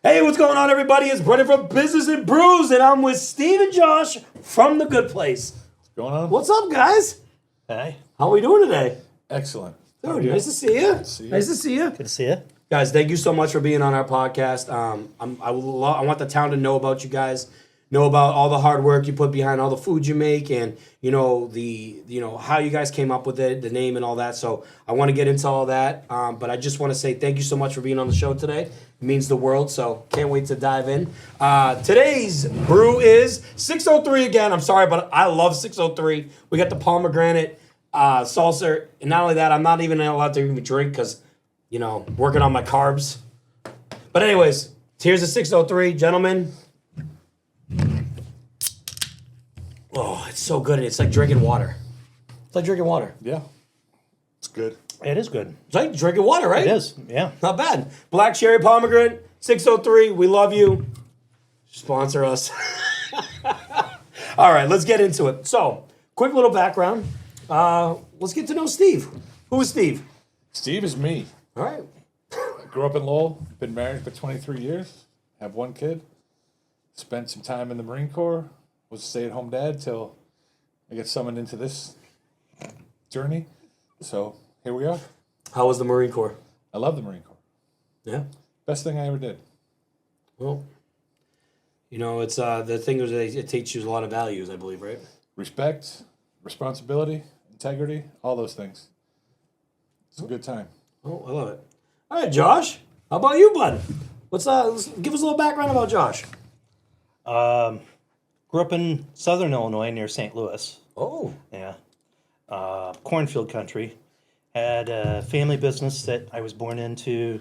Hey, what's going on, everybody? It's Brendan from Business and Brews, and I'm with Steve and Josh from The Good Place. What's going on? What's up, guys? Hey. How are we doing today? Excellent. Dude, nice to see you. Nice to see you. Good to see you. Guys, thank you so much for being on our podcast. I want the town to know about you guys, know about all the hard work you put behind all the food you make, and how you guys came up with it, the name, and all that. So I want to get into all that, but I just want to say thank you so much for being on the show today. It means the world. So can't wait to dive in. Today's brew is 603 again. I'm sorry, but I love 603. We got the pomegranate salsa, and not only that, I'm not even allowed to even drink because, working on my carbs. But anyways, here's the 603, gentlemen. Oh, it's so good. It's like drinking water. It's like drinking water. Yeah. It's good. It is good. It's like drinking water, right? It is, yeah. Not bad. Black cherry pomegranate, 603. We love you. Sponsor us. All right, let's get into it. So, quick little background. Let's get to know Steve. Who is Steve? Steve is me. All right. I grew up in Lowell, been married for 23 years, have one kid, spent some time in the Marine Corps, was a stay-at-home dad till I got summoned into this journey. So here we are. How was the Marine Corps? I love the Marine Corps. Yeah. Best thing I ever did. Well, it's the thing is it teaches you a lot of values, I believe, right? Respect, responsibility, integrity, all those things. It's a good time. Oh, I love it. All right, Josh. How about you, bud? Let's give us a little background about Josh. Grew up in southern Illinois near St. Louis. Oh. Yeah. Cornfield country. Had a family business that I was born into.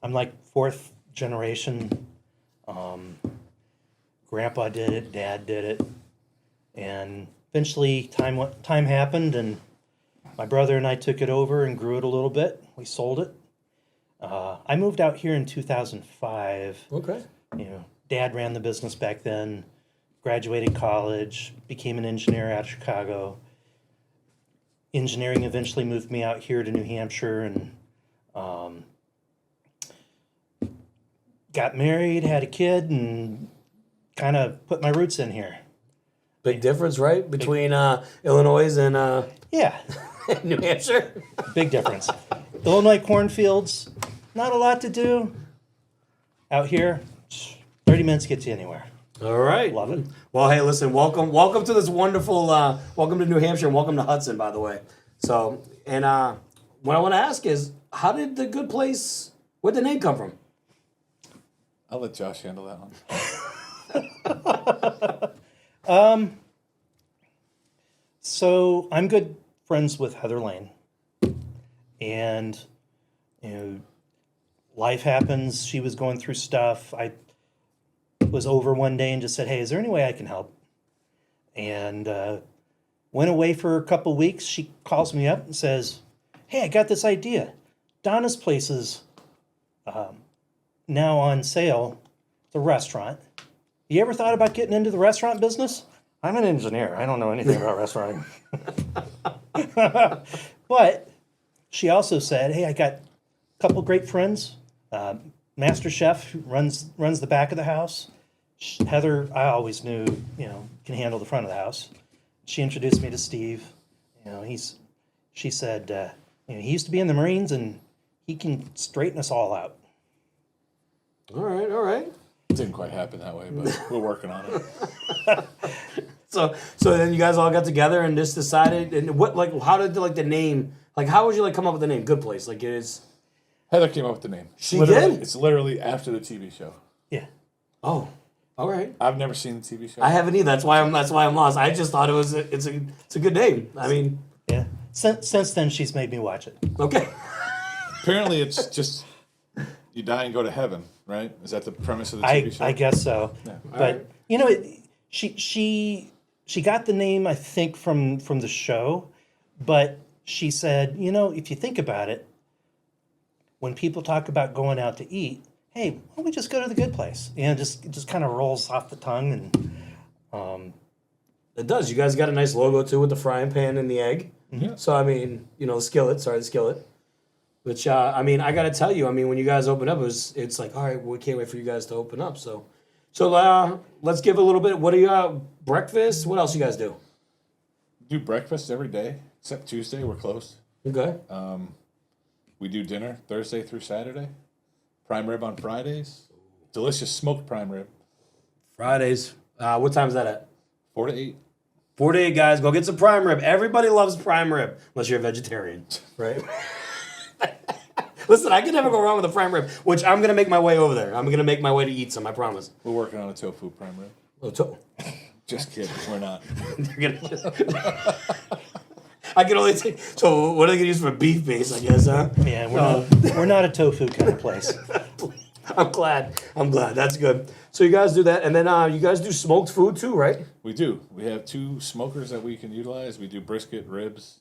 I'm like fourth generation. Grandpa did it, Dad did it. And eventually time happened and my brother and I took it over and grew it a little bit. We sold it. I moved out here in 2005. Okay. Dad ran the business back then. Graduated college, became an engineer out of Chicago. Engineering eventually moved me out here to New Hampshire and got married, had a kid, and kind of put my roots in here. Big difference, right? Between Illinois and Yeah, New Hampshire? big difference. Illinois cornfields, not a lot to do. Out here, 30 minutes gets you anywhere. All right. Love it. Well, hey, listen, welcome to this wonderful, welcome to New Hampshire and welcome to Hudson, by the way. So, and what I want to ask is, how did the Good Place, where'd the name come from? I'll let Josh handle that one. So I'm good friends with Heather Lane, and life happens. She was going through stuff. I was over one day and just said, "Hey, is there any way I can help?" And went away for a couple of weeks. She calls me up and says, "Hey, I got this idea. Donna's Place is now on sale. It's a restaurant. You ever thought about getting into the restaurant business?" I'm an engineer. I don't know anything about restauranting. But she also said, "Hey, I got a couple great friends. Master chef who runs the back of the house. Heather, I always knew, can handle the front of the house. She introduced me to Steve. She said, he used to be in the Marines and he can straighten us all out." All right. It didn't quite happen that way, but we're working on it. So then you guys all got together and just decided, and how did the name, how would you come up with the name Good Place? It is. Heather came up with the name. She did? It's literally after the TV show. Yeah. Oh, all right. I've never seen the TV show. I haven't either. That's why I'm lost. I just thought it's a good name. I mean, Yeah. Since then, she's made me watch it. okay. Apparently, it's just you die and go to heaven, right? Is that the premise of the TV show? I guess so. Yeah. But she got the name, I think, from the show, but she said, if you think about it, when people talk about going out to eat, hey, why don't we just go to the Good Place? It just kind of rolls off the tongue, and It does. You guys got a nice logo too with the frying pan and the egg. Yeah. So I mean, the skillet. Sorry, the skillet. Which I mean, I gotta tell you, I mean, when you guys open up, it's like, all right, we can't wait for you guys to open up. So let's give a little bit. What do you breakfast? What else you guys do? Do breakfast every day except Tuesday. We're closed. Okay. We do dinner Thursday through Saturday. Prime rib on Fridays. Delicious smoked prime rib. Fridays. What time is that at? 4 to 8. 4 to 8, guys. Go get some prime rib. Everybody loves prime rib, unless you're a vegetarian, right? Listen, I can never go wrong with a prime rib, which I'm going to make my way over there. I'm going to make my way to eat some, I promise. We're working on a tofu prime rib. Oh, Just kidding. We're not. They're gonna just... I can only take... So what are they going to use for beef base, I guess, huh? Yeah, we're not a tofu kind of place. I'm glad. That's good. So you guys do that, and then you guys do smoked food too, right? We do. We have 2 smokers that we can utilize. We do brisket, ribs.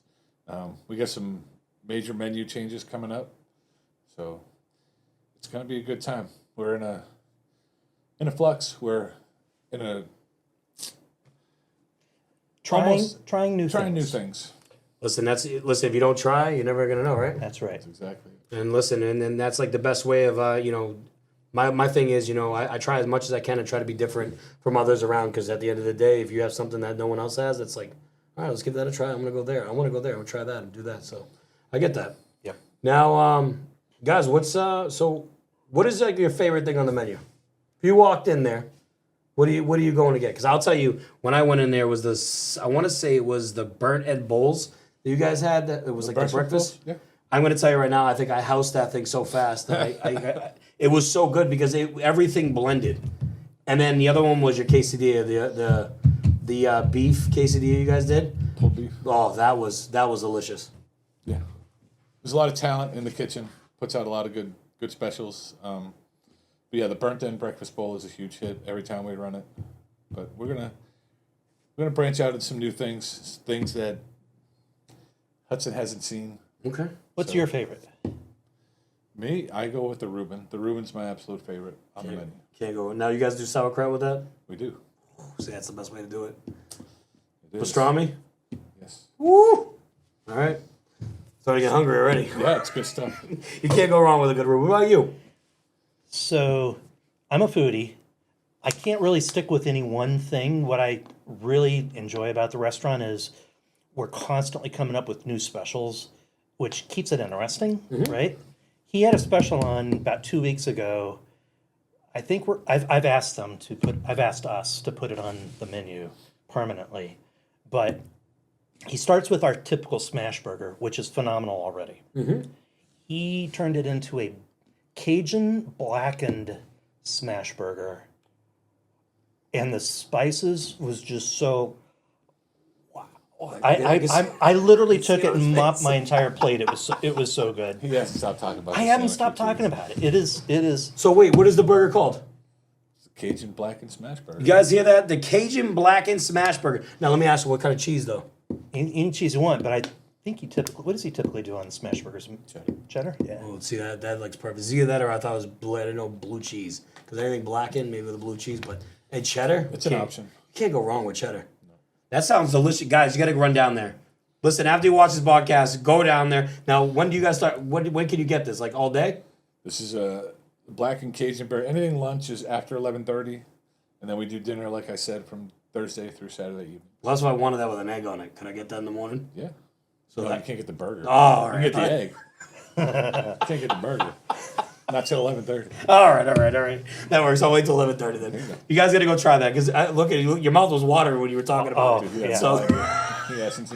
We got some major menu changes coming up. So it's going to be a good time. We're in a flux. We're in a Trying new things. Listen, if you don't try, you're never gonna know, right? That's right. That's exactly it. And listen, and that's like the best way of my thing is, I try as much as I can and try to be different from others around, because at the end of the day, if you have something that no one else has, it's like, all right, let's give that a try. I'm gonna go there. I want to go there. I'm gonna try that and do that. So I get that. Yeah. Now, guys, what is like your favorite thing on the menu? If you walked in there, what are you going to get? Because I'll tell you, when I went in there was this. I want to say it was the burnt egg bowls that you guys had. It was like the breakfast. Yeah. I'm going to tell you right now. I think I housed that thing so fast that it was so good because everything blended. And then the other one was your quesadilla, the beef quesadilla you guys did. Pulled beef. Oh, that was delicious. Yeah. There's a lot of talent in the kitchen. Puts out a lot of good specials. But yeah, the burnt end breakfast bowl is a huge hit every time we run it. But we're gonna branch out into some new things that Hudson hasn't seen. Okay. What's your favorite? Me, I go with the Reuben. The Reuben's my absolute favorite on the menu. Can't go. Now you guys do sauerkraut with that? We do. See, that's the best way to do it. It is. Pastrami? Yes. Woo! All right. Starting to get hungry already. Yeah, it's good stuff. You can't go wrong with a good roux. What about you? So, I'm a foodie. I can't really stick with any one thing. What I really enjoy about the restaurant is we're constantly coming up with new specials, which keeps it interesting, right? He had a special on about 2 weeks ago. I think I've asked us to put it on the menu permanently, but he starts with our typical smash burger, which is phenomenal already. He turned it into a Cajun blackened smash burger, and the spices was just so wow. I literally took it and mopped my entire plate. It was so good. He hasn't stopped talking about it. I haven't stopped talking about it. It is. So wait, what is the burger called? Cajun blackened smash burger. You guys hear that? The Cajun blackened smash burger. Now let me ask you, what kind of cheese though? Any cheese you want, but I think what does he typically do on smash burgers? Cheddar? Yeah. Oh, see that looks perfect. Is it either that or I thought it was blue? I didn't know blue cheese because anything blackened maybe with a blue cheese, but and cheddar. It's an option. You can't go wrong with cheddar. That sounds delicious, guys. You got to run down there. Listen, after you watch this podcast, go down there. Now, when do you guys start? When can you get this? Like all day? This is a blackened Cajun burger. Anything lunch is after 11:30, and then we do dinner, like I said, from Thursday through Saturday evening. Well, that's why I wanted that with an egg on it. Can I get that in the morning? Yeah. So No, that you can't get the burger. Oh, all right. You can get the egg. You can't get the burger. Not till 11:30. All right. That works. I'll wait till 11:30 then. You guys got to go try that because look at you. Your mouth was watering when you were talking about it. Yeah. So Yeah, since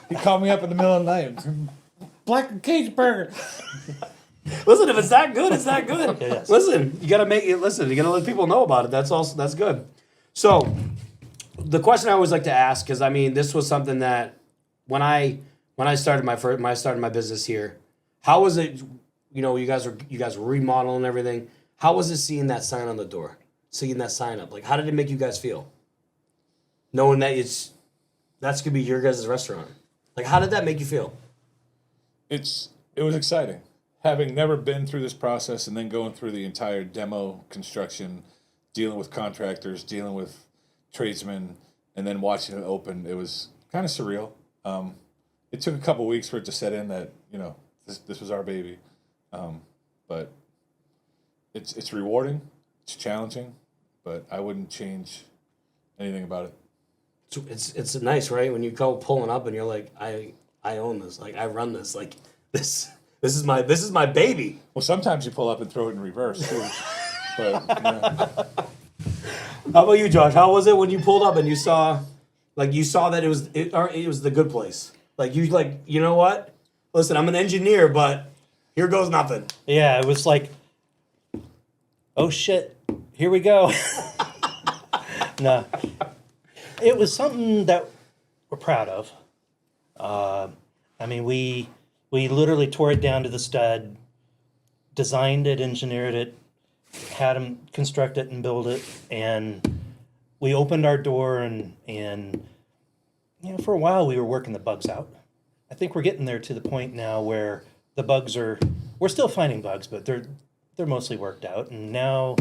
he called me up in the middle of the night. Blackened Cajun burger. listen, if it's that good, it's that good. Yes. Listen, you got to make it. Listen, you got to let people know about it. That's good. So, the question I always like to ask, because I mean, this was something that when I started my business here, how was it? You know, you guys were remodeling everything. How was it seeing that sign on the door, seeing that sign up? Like, how did it make you guys feel, knowing that that's gonna be your guys' restaurant? Like, how did that make you feel? It was exciting. Having never been through this process and then going through the entire demo construction, dealing with contractors, dealing with tradesmen, and then watching it open, it was kind of surreal. It took a couple weeks for it to set in that, this was our baby. But it's rewarding, it's challenging, but I wouldn't change anything about it. It's nice, right? When you go pulling up and you're like, I own this, like I run this, like this is my baby. Well, sometimes you pull up and throw it in reverse too. But How about you, Josh? How was it when you pulled up and you saw that it was the good place? Like you know what? Listen, I'm an engineer, but here goes nothing. Yeah, it was like, oh shit, here we go. No, it was something that we're proud of. I mean, we literally tore it down to the stud, designed it, engineered it, had them construct it and build it, and we opened our door and for a while we were working the bugs out. I think we're getting there to the point now where the bugs we're still finding bugs, but they're mostly worked out, and now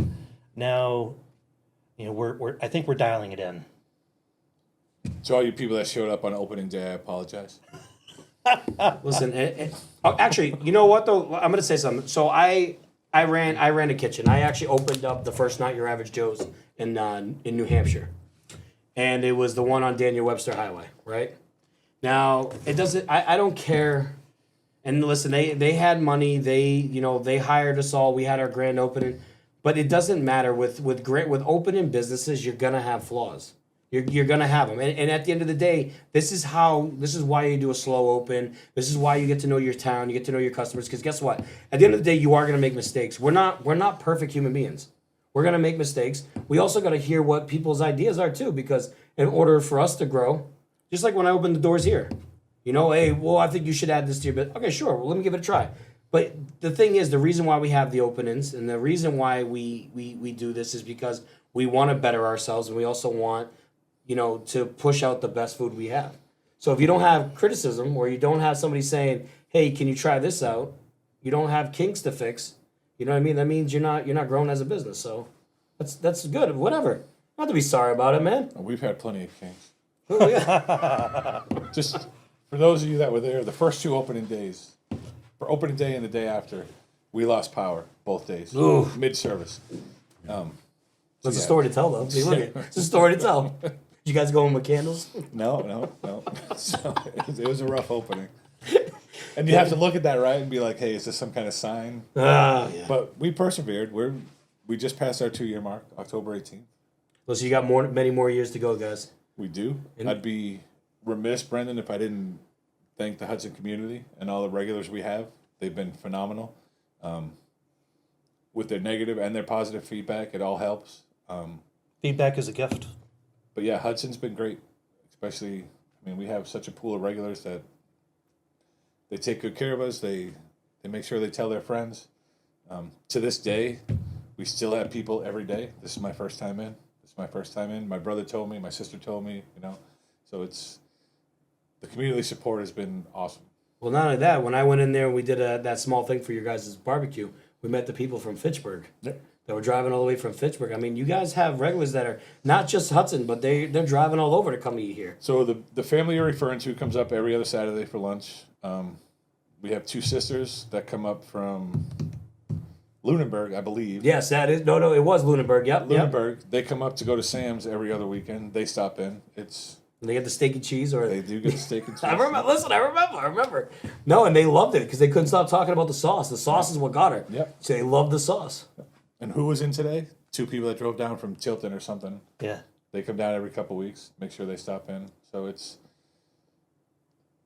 I think we're dialing it in. to all you people that showed up on opening day, I apologize. Listen, actually, you know what though? I'm gonna say something. So I ran a kitchen. I actually opened up the first Not Your Average Joe's in New Hampshire, and it was the one on Daniel Webster Highway. Right now, it doesn't. I don't care. And listen, they had money. They hired us all. We had our grand opening, but it doesn't matter with opening businesses. You're gonna have flaws. You're gonna have them, and at the end of the day, this is why you do a slow open. This is why you get to know your town, you get to know your customers. Because guess what? At the end of the day, you are gonna make mistakes. We're not perfect human beings. We're gonna make mistakes. We also gotta hear what people's ideas are too, because in order for us to grow, just like when I opened the doors here, hey, well, I think you should add this to your business. Okay, sure. Well, let me give it a try. But the thing is, the reason why we have the openings and the reason why we do this is because we want to better ourselves, and we also want to push out the best food we have. So if you don't have criticism, or you don't have somebody saying, hey, can you try this out? You don't have kinks to fix. You know what I mean? That means you're not growing as a business. So that's good. Whatever. Not to be sorry about it, man. We've had plenty of kinks. Oh, yeah. Just for those of you that were there, the first two opening days, for opening day and the day after, we lost power both days, mid-service. That's a story to tell, though. See, look, it's a story to tell. Did you guys go in with candles? No. So it was a rough opening. And you have to look at that, right, and be like, hey, is this some kind of sign? Yeah. But we persevered. We just passed our 2-year mark, October 18th. Well, so you got many more years to go, guys. We do. I'd be remiss, Brendan, if I didn't thank the Hudson community and all the regulars we have. They've been phenomenal. With their negative and their positive feedback, it all helps. Feedback is a gift. But yeah, Hudson's been great. Especially, we have such a pool of regulars that they take good care of us. They make sure they tell their friends. To this day, we still have people every day. This is my first time in. My brother told me, my sister told me, So the community support has been awesome. Well, not only that, when I went in there and we did that small thing for your guys' barbecue, we met the people from Fitchburg. Yep. That were driving all the way from Fitchburg. You guys have regulars that are not just Hudson, but they're driving all over to come eat here. So the family you're referring to comes up every other Saturday for lunch. We have 2 sisters that come up from Lunenburg, I believe. Yes, that is. No, it was Lunenburg. Yep. Lunenburg. They come up to go to Sam's every other weekend. They stop in. They get the steak and cheese, or they do get the steak and cheese. I remember. No, and they loved it because they couldn't stop talking about the sauce. The sauce is what got her. Yep. So they loved the sauce. And who was in today? 2 people that drove down from Tilton or something. Yeah. They come down every couple of weeks, make sure they stop in. So it's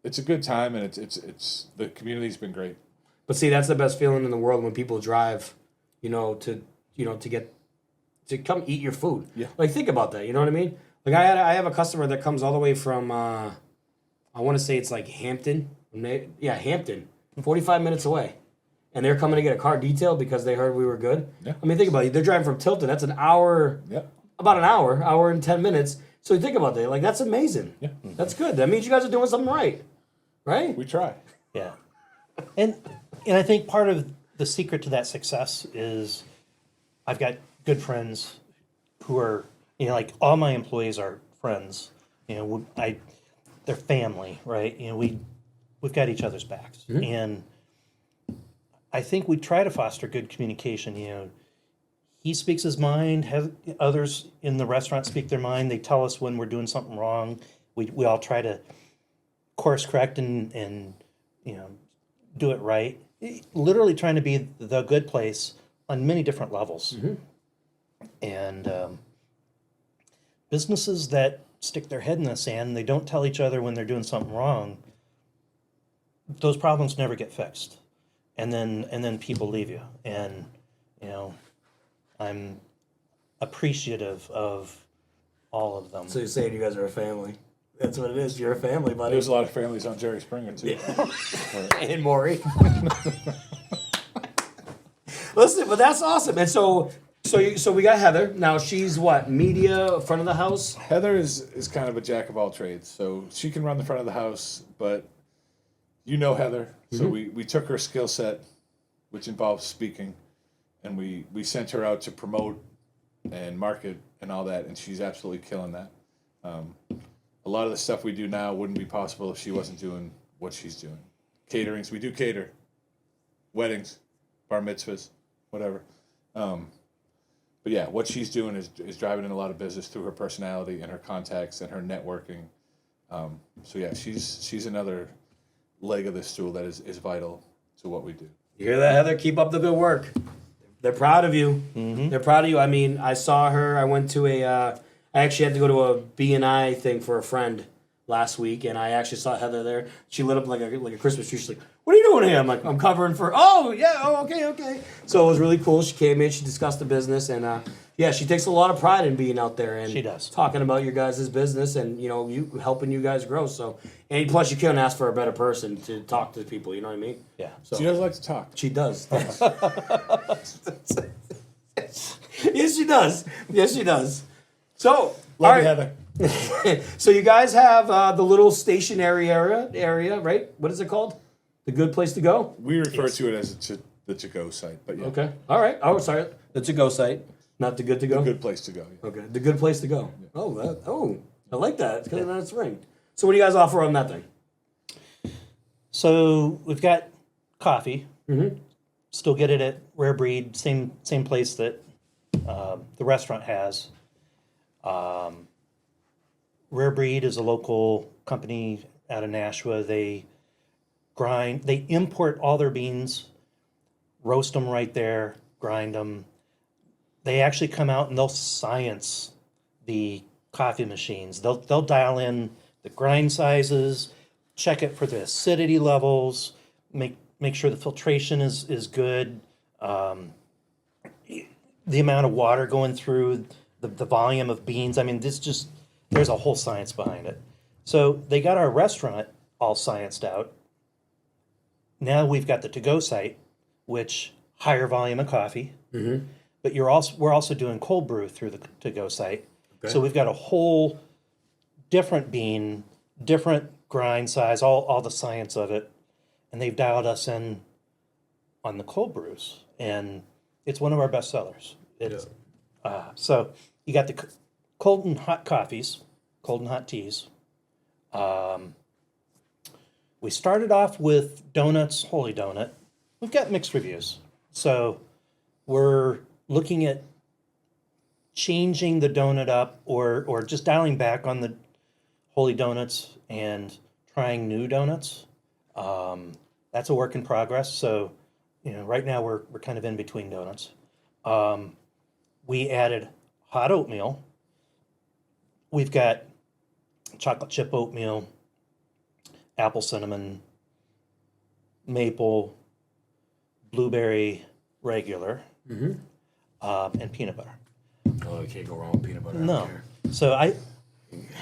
a good time, and it's the community's been great. But see, that's the best feeling in the world when people drive, to come eat your food. Yeah. Like, think about that. You know what I mean? Like, I have a customer that comes all the way from I want to say it's like Hampton. Hampton, 45 minutes away. And they're coming to get a car detailed because they heard we were good. Yeah. Think about it. They're driving from Tilton. That's an hour, about an hour and 10 minutes. So think about that. Like, that's amazing. Yeah. That's good. That means you guys are doing something right. Right? We try. Yeah. And I think part of the secret to that success is I've got good friends who are, like all my employees are friends. They're family, right? We've got each other's backs. Mm-hmm. And I think we try to foster good communication. You know, he speaks his mind. Others in the restaurant speak their mind. They tell us when we're doing something wrong. We all try to course correct and you know, do it right. Literally trying to be the good place on many different levels. And businesses that stick their head in the sand, they don't tell each other when they're doing something wrong, those problems never get fixed. And then people leave you. And, you know, I'm appreciative of all of them. So you're saying you guys are a family? That's what it is. You're a family, buddy. There's a lot of families on Jerry Springer too. And Maury. Listen, but that's awesome. And so we got Heather. Now she's what? Media, front of the house? Heather is kind of a jack of all trades. So she can run the front of the house, but you know Heather. So we took her skill set, which involves speaking, and we sent her out to promote and market and all that, and she's absolutely killing that. A lot of the stuff we do now wouldn't be possible if she wasn't doing what she's doing. Caterings, we do cater. Weddings, bar mitzvahs, whatever. But yeah, what she's doing is driving in a lot of business through her personality and her contacts and her networking. So yeah, she's another leg of this stool that is vital to what we do. You hear that, Heather? Keep up the good work. They're proud of you. They're proud of you. I mean, I saw her. I went to I actually had to go to a B&I thing for a friend last week, and I actually saw Heather there. She lit up like a Christmas tree. She's like, "What are you doing here?" I'm like, "I'm covering for." Oh yeah. Oh okay. So it was really cool. She came in. She discussed the business, and yeah, she takes a lot of pride in being out there and She does. talking about your guys' business and you know you helping you guys grow. So and plus you couldn't ask for a better person to talk to people. You know what I mean? Yeah. So She does like to talk. she does. Yes, she does. Yes, she does. So, Love all you, right. Heather. So you guys have the little stationary area, right? What is it called? The good place to go? We refer to it as the to-go site, but yeah, Okay. All right. Oh, sorry. The to-go site, not the good to go? good place to go. Yeah. Okay. The good place to go. Oh, I like that. Because that's ring. So what do you guys offer on that thing? So we've got coffee. Still get it at Rare Breed, same place that the restaurant has. Rare Breed is a local company out of Nashua. They import all their beans, roast them right there, grind them. They actually come out and they'll science the coffee machines. They'll dial in the grind sizes, check it for the acidity levels, make sure the filtration is good, the amount of water going through, the volume of beans. I mean, there's a whole science behind it. So they got our restaurant all scienced out. Now we've got the to-go site, which higher volume of coffee. But we're also doing cold brew through the to-go site. Okay. So we've got a whole different bean, different grind size, all the science of it. And they've dialed us in on the cold brews. And it's one of our best sellers. So you got the cold and hot coffees, cold and hot teas. We started off with donuts, Holy Donut. We've got mixed reviews. So we're looking at changing the donut up or just dialing back on the Holy Donuts and trying new donuts. That's a work in progress. So, right now we're kind of in between donuts. We added hot oatmeal. We've got chocolate chip oatmeal, apple cinnamon, maple, blueberry regular, and peanut butter. Oh, you can't go wrong with peanut butter. No. So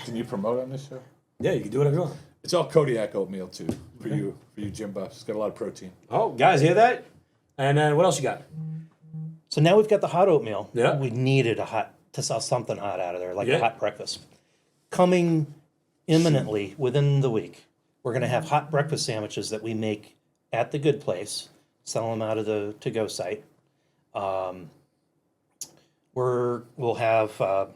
Can you promote on this show? Yeah, you can do whatever you want. It's all Kodiak oatmeal too for you gym buffs. It's got a lot of protein. Oh, guys, hear that? And then what else you got? So now we've got the hot oatmeal. Yeah. We needed to sell something hot out of there, like Yeah. a hot breakfast. Coming imminently within the week, we're going to have hot breakfast sandwiches that we make at the Good Place, sell them out of the to-go site. We'll have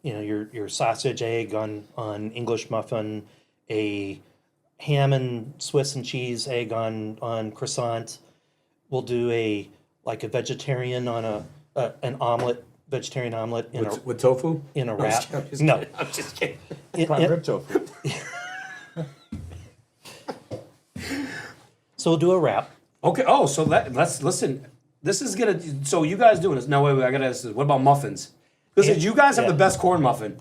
your sausage egg on English muffin, a ham and Swiss and cheese egg on croissant, we'll do a vegetarian on an omelet, vegetarian omelet With tofu? in a I'm wrap. just- I'm just No, kidding. I'm just kidding. Prime rib tofu. so we'll do a wrap. Okay. Oh, so let's listen. This is gonna. So you guys doing this? No, wait. I gotta ask this. What about muffins? Listen, you guys have Yeah. the best corn muffin.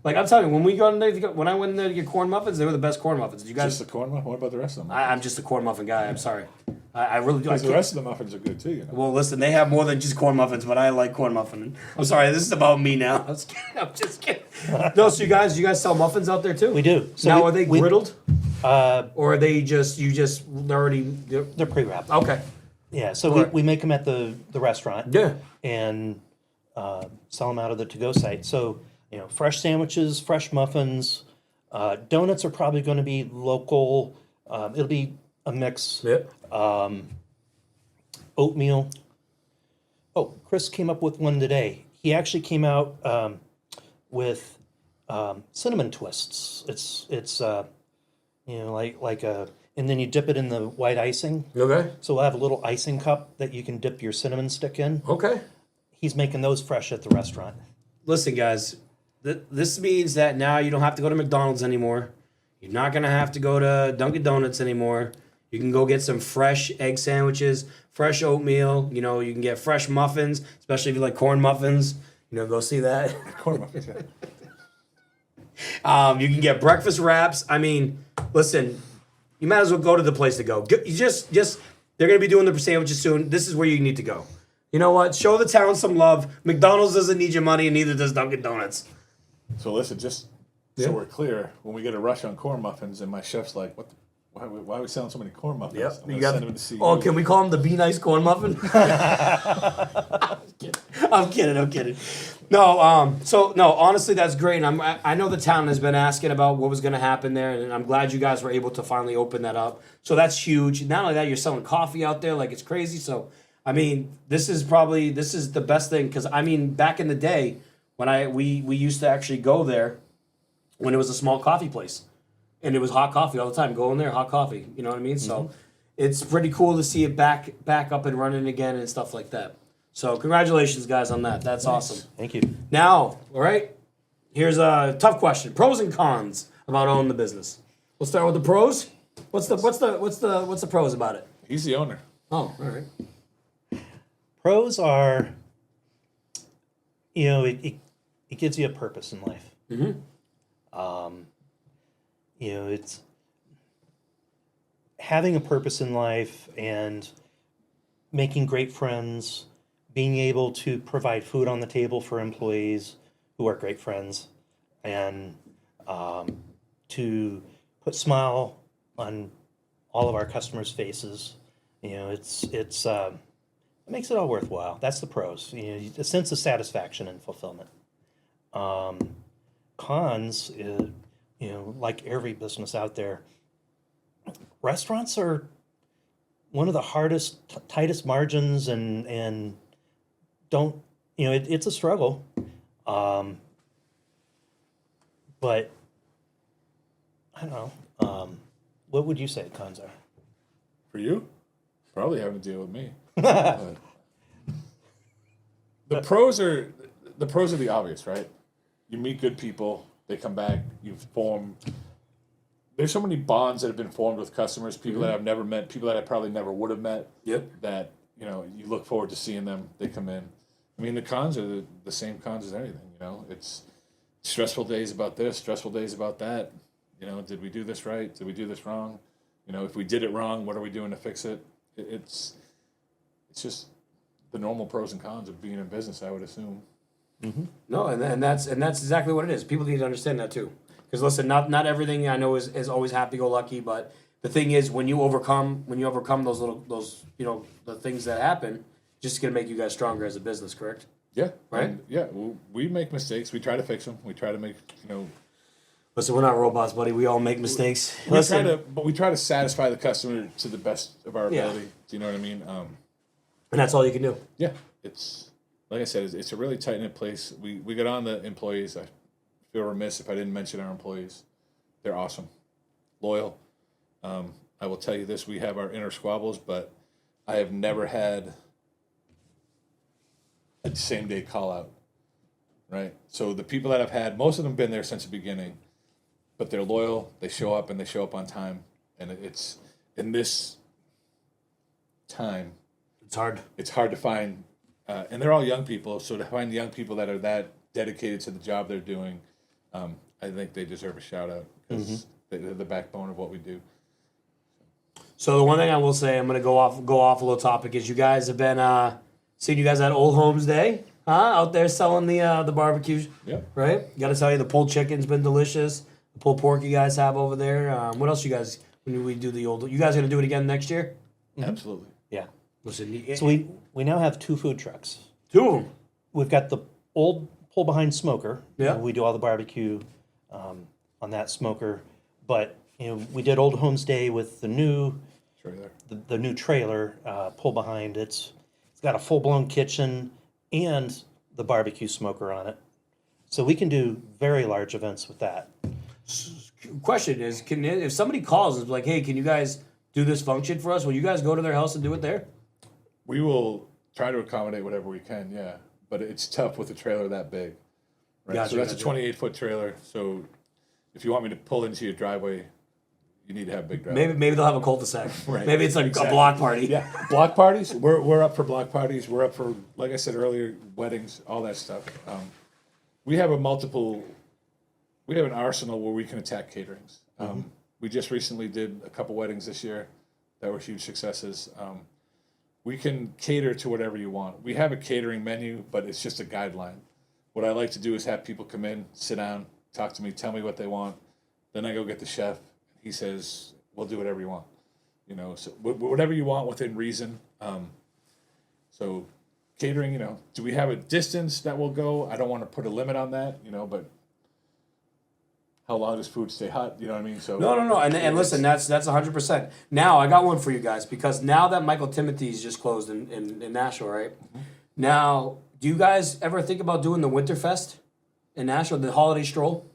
Like I'm telling you, when I went in there to get corn muffins, they were the best corn muffins. You guys, Just the corn muffin? What about the rest of them? I'm just a corn muffin guy. I'm sorry. I really do. I Because the can't- rest of the muffins are good too, you know. Well, listen, they have more than just corn muffins, but I like corn muffin. I'm sorry, this is about me now. I'm just kidding. No, so you guys sell muffins out there too? We do. So now, we- are they we- griddled, Uh, or are they they're already? they're pre-wrapped. Okay. Yeah, so Right. we make them at the restaurant. Yeah. And sell them out of the to-go site. So, fresh sandwiches, fresh muffins. Donuts are probably going to be local. It'll be a mix. Yep. Oatmeal. Oh, Chris came up with one today. He actually came out with cinnamon twists. It's like a, and then you dip it in the white icing. Okay. So we'll have a little icing cup that you can dip your cinnamon stick in. Okay. He's making those fresh at the restaurant. Listen, guys, this means that now you don't have to go to McDonald's anymore. You're not gonna have to go to Dunkin' Donuts anymore. You can go get some fresh egg sandwiches, fresh oatmeal. You can get fresh muffins, especially if you like corn muffins. Go see that. Corn muffins, yeah. You can get breakfast wraps. I mean, listen, you might as well go to the place to go. You just they're gonna be doing the sandwiches soon. This is where you need to go. You know what? Show the town some love. McDonald's doesn't need your money, and neither does Dunkin' Donuts. So listen, just Yeah. so we're clear, when we get a rush on corn muffins, and my chef's like, "What? Why are we selling so many corn muffins?" I'm gonna send him to see Oh, you. can we call him the Be Nice Corn Muffin? I'm kidding. No, honestly, that's great. And I know the town has been asking about what was going to happen there, and I'm glad you guys were able to finally open that up. So that's huge. Not only that, you're selling coffee out there like it's crazy. So, I mean, this is the best thing because I mean, back in the day when we used to actually go there when it was a small coffee place, and it was hot coffee all the time. Go in there, hot coffee. You know what I mean? So it's pretty cool to see it back up and running again and stuff like that. So congratulations, guys, on that. That's awesome. Thank you. Now, all right, here's a tough question: pros and cons about owning the business. We'll start with the pros. What's the pros about it? He's the owner. Oh, all right. Pros are, it gives you a purpose in life. It's having a purpose in life and making great friends, being able to provide food on the table for employees who are great friends, and to put smile on all of our customers' faces. It makes it all worthwhile. That's the pros. A sense of satisfaction and fulfillment. Cons, like every business out there, restaurants are one of the hardest, tightest margins, and don't, it's a struggle. But I don't know. What would you say the cons are? For you, probably having to deal with me. But the pros are the obvious, right? You meet good people, they come back, you form. There's so many bonds that have been formed with customers, people that I've never met, people that I probably never would have met. Yep. That you look forward to seeing them. They come in. I mean, the cons are the same cons as anything. It's stressful days about this, stressful days about that. Did we do this right? Did we do this wrong? If we did it wrong, what are we doing to fix it? It's just the normal pros and cons of being in business, I would assume. No, and that's exactly what it is. People need to understand that too. Because listen, not everything I know is always happy go lucky, but the thing is when you overcome those the things that happen, just gonna make you guys stronger as a business, correct? Yeah. Right? And we make mistakes. We try to fix them. We try to make Listen, we're not robots, buddy. We all make mistakes. we try to satisfy the customer to the best of our Yeah. ability. Do you know what I mean? And that's all you can do. Yeah, it's like I said, it's a really tight knit place. We got on the employees. I feel remiss if I didn't mention our employees. They're awesome, loyal. I will tell you this: we have our inner squabbles, but I have never had a same day call out, right? So the people that I've had, most of them been there since the beginning, but they're loyal, they show up, and they show up on time. And it's, in this time, it's hard to find, and they're all young people, so to find young people that are that dedicated to the job they're doing, I think they deserve a shout out, because they're the backbone of what we do. So the one thing I will say, I'm gonna go off a little topic, is you guys have been seeing you guys at Old Homes Day, out there selling the barbecues. Yep. Right. Got to tell you, the pulled chicken's been delicious. The pulled pork you guys have over there. What else you guys? When we do the old, you guys gonna do it again next year? Absolutely. Yeah. Listen, So we now have 2 food trucks. 2 of them. We've got the old pull behind smoker. Yeah. We do all the barbecue on that smoker. But we did Old Homes Day with the new Trailer. the new trailer pull behind. It's got a full blown kitchen and the barbecue smoker on it. So we can do very large events with that. Question is, if somebody calls and is like, hey, can you guys do this function for us? Will you guys go to their house and do it there? We will try to accommodate whatever we can, yeah. But it's tough with a trailer that big. Right? Gotcha, So that's gotcha. a 28-foot trailer. So if you want me to pull into your driveway, you need to have a big driveway. Maybe they'll have a cul-de-sac. Right. Maybe it's like Exactly. a block party. Yeah, block parties. We're up for block parties. We're up for, like I said earlier, weddings, all that stuff. We have an arsenal where we can attack caterings. We just recently did a couple weddings this year that were huge successes. We can cater to whatever you want. We have a catering menu, but it's just a guideline. What I like to do is have people come in, sit down, talk to me, tell me what they want. Then I go get the chef. He says, we'll do whatever you want. So whatever you want within reason. So catering, do we have a distance that we'll go? I don't want to put a limit on that, but how long does food stay hot? You know what I mean? So No. And listen, that's 100%. Now I got one for you guys, because now that Michael Timothy's just closed in Nashville, right? Now, do you guys ever think about doing the Winterfest in Nashville, the holiday stroll?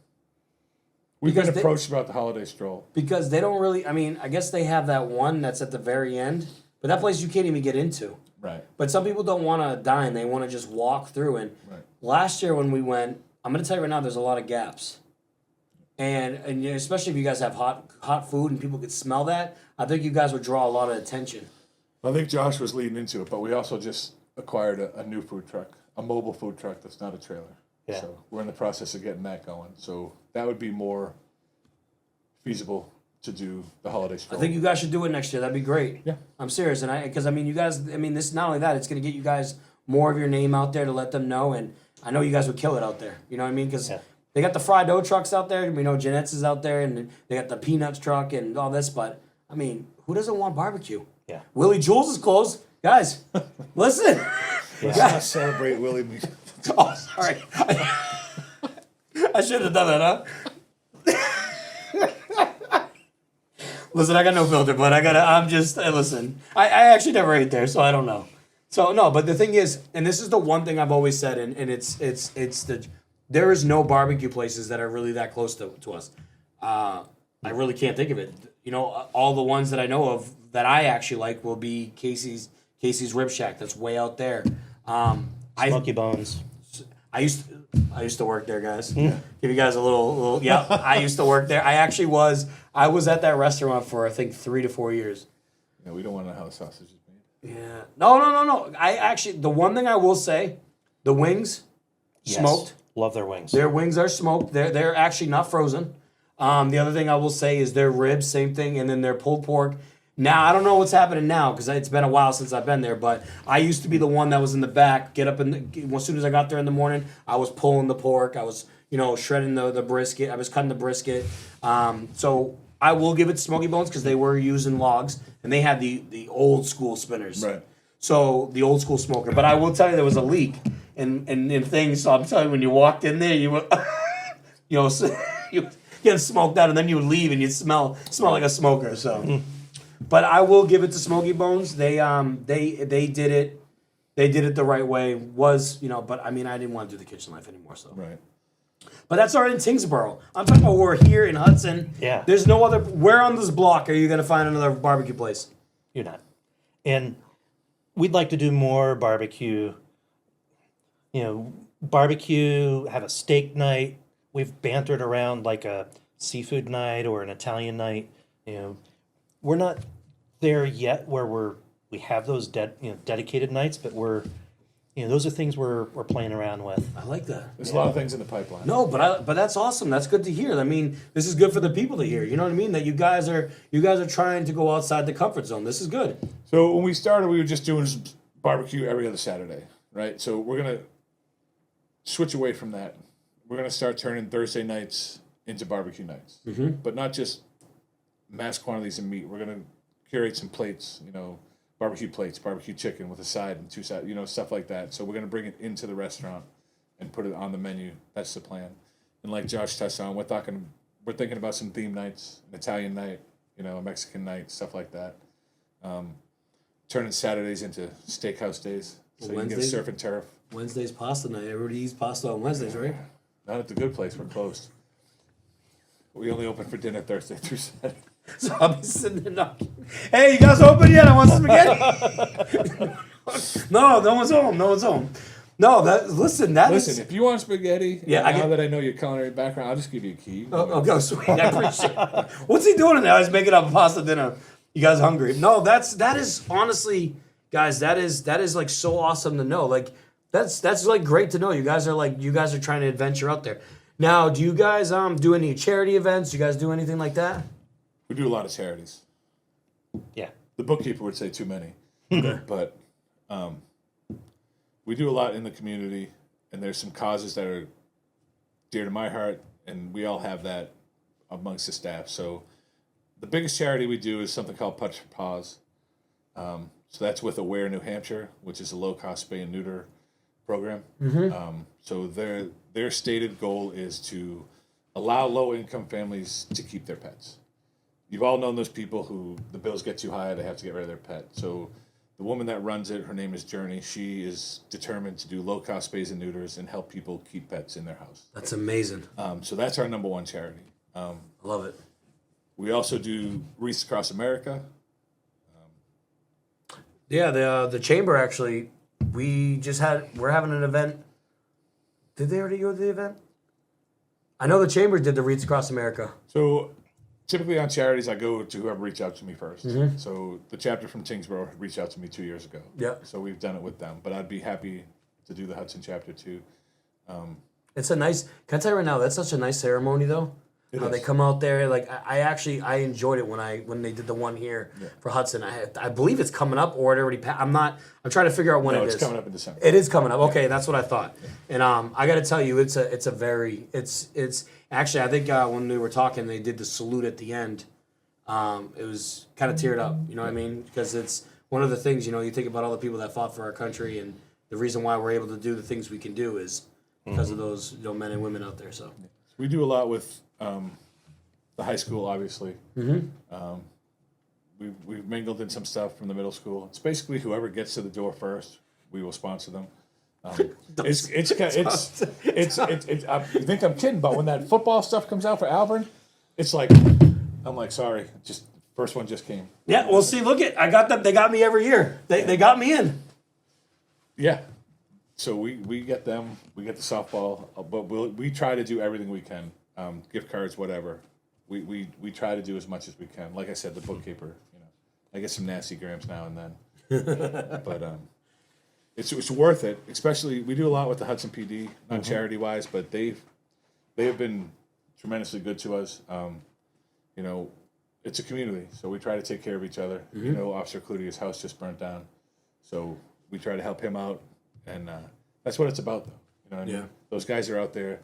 we've been because approached about the holiday stroll. Because they don't really, I guess they have that one that's at the very end, but that place you can't even get into. Right. But some people don't want to dine, they want to just walk through. And Right. last year when we went, I'm going to tell you right now, there's a lot of gaps. And especially if you guys have hot food and people could smell that, I think you guys would draw a lot of attention. I think Josh was leading into it, but we also just acquired a new food truck, a mobile food truck that's not a trailer. Yeah. So we're in the process of getting that going. So that would be more feasible to do the holiday stroll. I think you guys should do it next year. That'd be great. Yeah. I'm serious, and because you guys, this not only that, it's going to get you guys more of your name out there to let them know, and I know you guys would kill it out there. You know what I mean? Because they got the fried dough trucks out there. We know Jeanette's is out there, and they got the peanuts truck and all this. But who doesn't want barbecue? Yeah. Willie Jules is closed, guys. Listen. Let's not celebrate Willie. Oh, sorry. I should have done that, huh? Listen, I got no filter, but listen. I actually never ate there, so I don't know. So no, but the thing is, and this is the one thing I've always said, and there is no barbecue places that are really that close to us. I really can't think of it. All the ones that I know of that I actually like will be Casey's Rib Shack. That's way out there. Smoky Bones. I used to work there, guys. Give you guys a little. Yeah, I used to work there. I was at that restaurant for I think 3 to 4 years. Yeah, we don't want to know how the sausage is made. Yeah. No. The one thing I will say, the wings, Yes. smoked. Love their wings. Their wings are smoked. They're actually not frozen. The other thing I will say is their ribs, same thing, and then their pulled pork. Now, I don't know what's happening now because it's been a while since I've been there, but I used to be the one that was in the back, as soon as I got there in the morning, I was pulling the pork, I was, shredding the brisket, I was cutting the brisket. So I will give it to Smoky Bones because they were using logs, and they had the old school spinners. Right. So the old school smoker. But I will tell you there was a leak in things, so I'm telling you, when you walked in there, you were, you get smoked out, and then you would leave and you'd smell like a smoker, so... But I will give it to Smoky Bones. They did it. They did it the right way. But I didn't want to do the kitchen life anymore. So. Right. But that's already in Tingsboro. I'm talking about we're here in Hudson. Yeah. There's no other. Where on this block are you going to find another barbecue place? You're not. And we'd like to do more barbecue. You know, barbecue, have a steak night. We've bantered around like a seafood night or an Italian night. You know, we're not there yet where we have those dedicated nights, but those are things we're playing around with. I like that. There's a lot of things in the pipeline. No, but that's awesome. That's good to hear. I mean, this is good for the people to hear. You know what I mean? That you guys are trying to go outside the comfort zone. This is good. So when we started, we were just doing barbecue every other Saturday, right? So we're gonna switch away from that. We're gonna start turning Thursday nights into barbecue nights, but not just mass quantities of meat. We're gonna curate some plates, barbecue plates, barbecue chicken with a side and two sides, stuff like that. So we're going to bring it into the restaurant and put it on the menu. That's the plan. And like Josh touched on, we're thinking about some theme nights, an Italian night, a Mexican night, stuff like that. Turning Saturdays into steakhouse days. So you can get surf and turf. Wednesday's pasta night. Everybody eats pasta on Wednesdays, right? Not at the good place. We're closed. We only open for dinner Thursday through Saturday. So I'll be sitting there knocking. Hey, you guys open yet? I want some spaghetti. No one's home. No, listen, if you want spaghetti, now that I know your culinary background, I'll just give you a key. Oh, sweet. I appreciate it. What's he doing now? He's making up a pasta dinner. You guys hungry? No, that is honestly, guys, that is like so awesome to know. Like that's like great to know. You guys are trying to adventure out there. Now, do you guys do any charity events? Do you guys do anything like that? We do a lot of charities. Yeah. The bookkeeper would say too many. But we do a lot in the community, and there's some causes that are dear to my heart, and we all have that amongst the staff. So the biggest charity we do is something called Putts for Paws. So that's with Aware New Hampshire, which is a low-cost spay and neuter program. So their stated goal is to allow low-income families to keep their pets. You've all known those people who the bills get too high, they have to get rid of their pet. So the woman that runs it, her name is Journey. She is determined to do low-cost spays and neuters and help people keep pets in their house. That's amazing. So that's our number one charity. I love it. We also do Wreaths Across America. The chamber actually, we're having an event. Did they already go to the event? I know the chamber did the Wreaths Across America. So typically on charities, I go to whoever reached out to me first. So the chapter from Tingsboro reached out to me 2 years ago. Yeah. So we've done it with them. But I'd be happy to do the Hudson chapter too. It's a nice, can I tell you right now, that's such a nice ceremony though. How they come out there, like I enjoyed it when they did the one here for Hudson. I believe it's coming up or it already passed. I'm trying to figure out when it is. It's coming up in December. It is coming up. Okay, that's what I thought. And I got to tell you, it's actually I think when we were talking, they did the salute at the end. It was kind of teared up. You know what I mean? Because it's one of the things. You think about all the people that fought for our country, and the reason why we're able to do the things we can do is because of those men and women out there. So we do a lot with the high school, obviously. We've mingled in some stuff from the middle school. It's basically whoever gets to the door first, we will sponsor them. You think I'm kidding, but when that football stuff comes out for Auburn, it's like I'm like, sorry, just first one just came. Yeah, well, see, I got them. They got me every year. They got me in. Yeah. So we get them. We get the softball, but we try to do everything we can. Gift cards, whatever. We try to do as much as we can. Like I said, the bookkeeper. I get some nasty grams now and then, but it's worth it. Especially we do a lot with the Hudson PD, not charity wise, but they have been tremendously good to us. It's a community, so we try to take care of each other. Officer Cludier's house just burnt down, so we try to help him out, and that's what it's about, though. I mean? Those guys are out there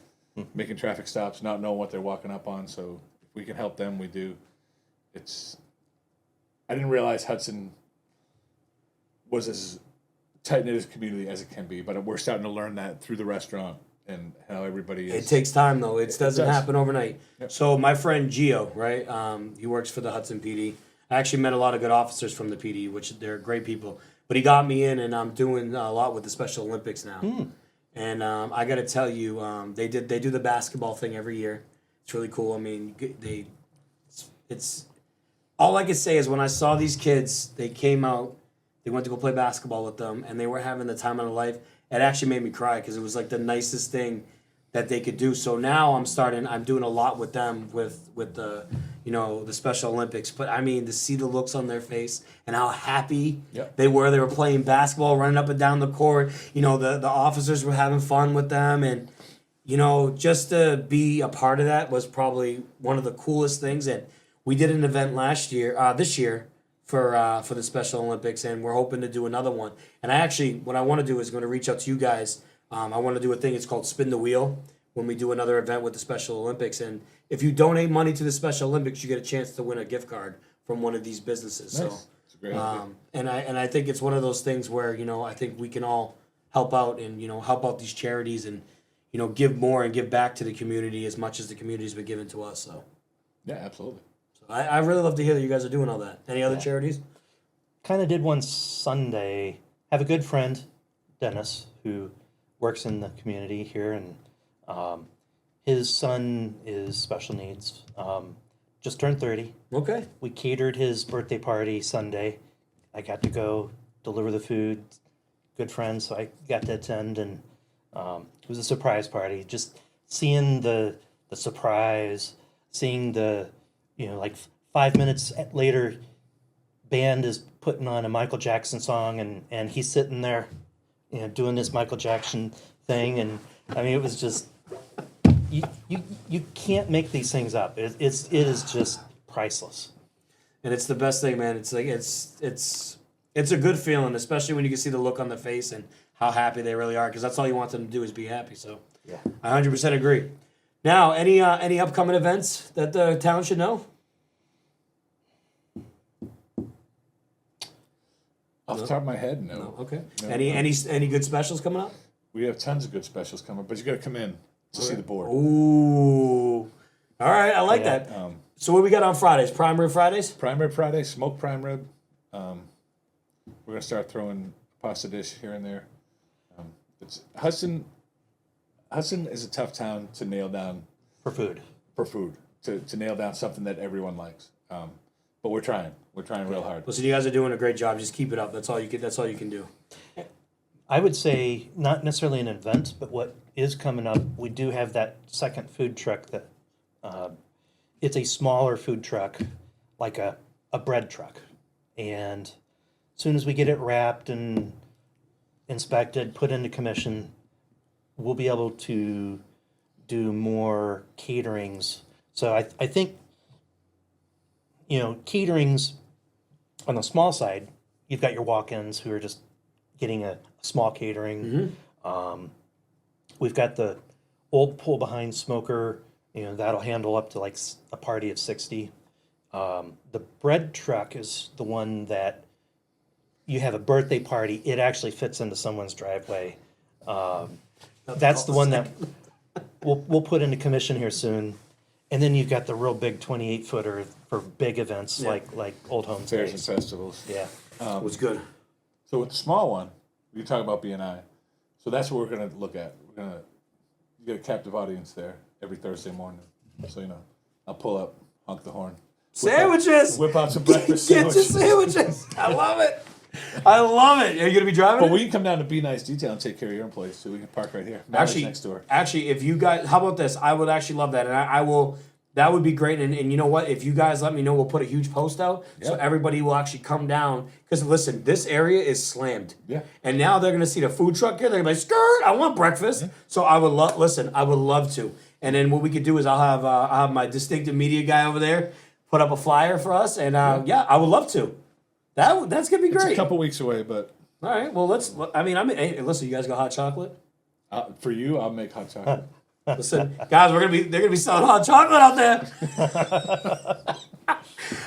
making traffic stops, not knowing what they're walking up on. So if we can help them, we do. I didn't realize Hudson was as tight-knit a community as it can be, but we're starting to learn that through the restaurant and how everybody is. It takes time, though. It doesn't happen overnight. Yep. So my friend Gio, right, he works for the Hudson PD. I actually met a lot of good officers from the PD, which they're great people. But he got me in, and I'm doing a lot with the Special Olympics now. And I got to tell you, they do the basketball thing every year. It's really cool. I mean, it's all I can say is when I saw these kids, they came out They went to go play basketball with them, and they were having the time of their life. It actually made me cry because it was like the nicest thing that they could do. So now I'm doing a lot with them with the, the Special Olympics. But I mean, to see the looks on their face and how happy they were playing basketball, running up and down the court. The officers were having fun with them, and just to be a part of that was probably one of the coolest things. And we did an event this year for the Special Olympics, and we're hoping to do another one. And what I want to do is going to reach out to you guys. I want to do a thing. It's called Spin the Wheel when we do another event with the Special Olympics. And if you donate money to the Special Olympics, you get a chance to win a gift card from one of these businesses. Nice. So, It's a great idea. and I think it's one of those things where I think we can all help out and help out these charities and give more and give back to the community as much as the community's been giving to us. So Yeah, absolutely. I really love to hear that you guys are doing all that. Any other charities? Kind of did one Sunday. Have a good friend, Dennis, who works in the community here, and his son is special needs. Just turned 30. Okay. We catered his birthday party Sunday. I got to go deliver the food. Good friends, so I got to attend, and it was a surprise party. Just seeing the surprise, seeing the 5 minutes later, band is putting on a Michael Jackson song, and he's sitting there, doing this Michael Jackson thing, and I mean, it was just you can't make these things up. It is just priceless. And it's the best thing, man. It's like it's a good feeling, especially when you can see the look on the face and how happy they really are, because that's all you want them to do is be happy. So Yeah. I 100% agree. Now, any upcoming events that the town should know? Off the top of my head, no. Okay. No, Any good specials coming up? We have tons of good specials coming, but you got to come in to see the board. Ooh. All right, I like Yeah. that. So what we got on Fridays? Prime Rib Fridays? Prime rib Friday, smoked prime rib. We're gonna start throwing pasta dish here and there. It's Hudson is a tough town to nail down For food. for food. To nail down something that everyone likes. But we're trying. We're trying real hard. Listen, you guys are doing a great job. Just keep it up. That's all you can do. I would say not necessarily an event, but what is coming up, we do have that second food truck that it's a smaller food truck, like a bread truck. And as soon as we get it wrapped and inspected, put into commission, we'll be able to do more caterings. So I think, caterings on the small side, you've got your walk-ins who are just getting a small catering. We've got the old pull-behind smoker, that'll handle up to like a party of 60. The bread truck is the one that you have a birthday party, it actually fits into someone's driveway. That's the one that we'll put into commission here soon. And then you've got the real big 28-footer for big events like Old Home Fairs Days. and festivals. Yeah. It was good. So with the small one, you talk about BNI. So that's what we're gonna look at. You get a captive audience there every Thursday morning. So I'll pull up, honk the horn. Sandwiches! Whip out some breakfast Get your sandwiches. sandwiches! I love it! I love it! Are you going to be driving But it? we can come down to Be Nice Detail and take care of your employees, so we can park right here. Matt's next door. Actually, if you guys, how about this? I would actually love that, and I will. That would be great. And you know what? If you guys let me know, we'll put a huge post out so everybody will actually come down. Because listen, this area is slammed. Yeah. And now they're gonna see the food truck here. They're gonna be like, "Skirt! I want breakfast." So I would love. Listen, I would love to. And then what we could do is I'll have my distinctive media guy over there put up a flyer for us, and I would love to. That's gonna be It's great. a couple weeks away, but All right. Well, let's. I mean, hey, listen, you guys got hot chocolate. for you, I'll make hot chocolate. Listen, guys, they're gonna be selling hot chocolate out there.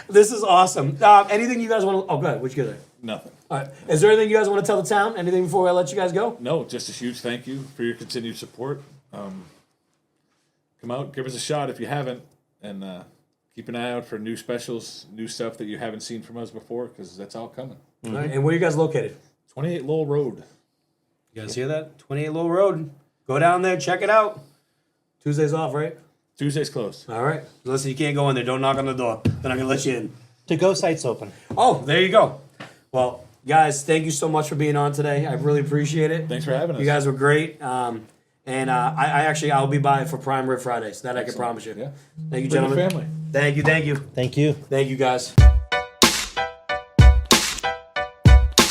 This is awesome. Anything you guys want to? Oh, good. What you get there? Nothing. All right. Is there anything you guys want to tell the town? Anything before I let you guys go? No, just a huge thank you for your continued support. Come out, give us a shot if you haven't, and keep an eye out for new specials, new stuff that you haven't seen from us before, because that's all coming. All right. And where are you guys located? 28 Lowell Road. You guys hear that? 28 Lowell Road. Go down there, check it out. Tuesday's off, right? Tuesday's closed. All right. Listen, you can't go in there. Don't knock on the door. They're not gonna let you in. To-go site's open. Oh, there you go. Well, Guys, thank you so much for being on today. I really appreciate it. Thanks for having us. You guys were great. I'll be by for Prime Rib Fridays. That I can promise you. Yeah. Thank you, Bring the gentlemen. family. Thank you. Thank you. Thank you, guys.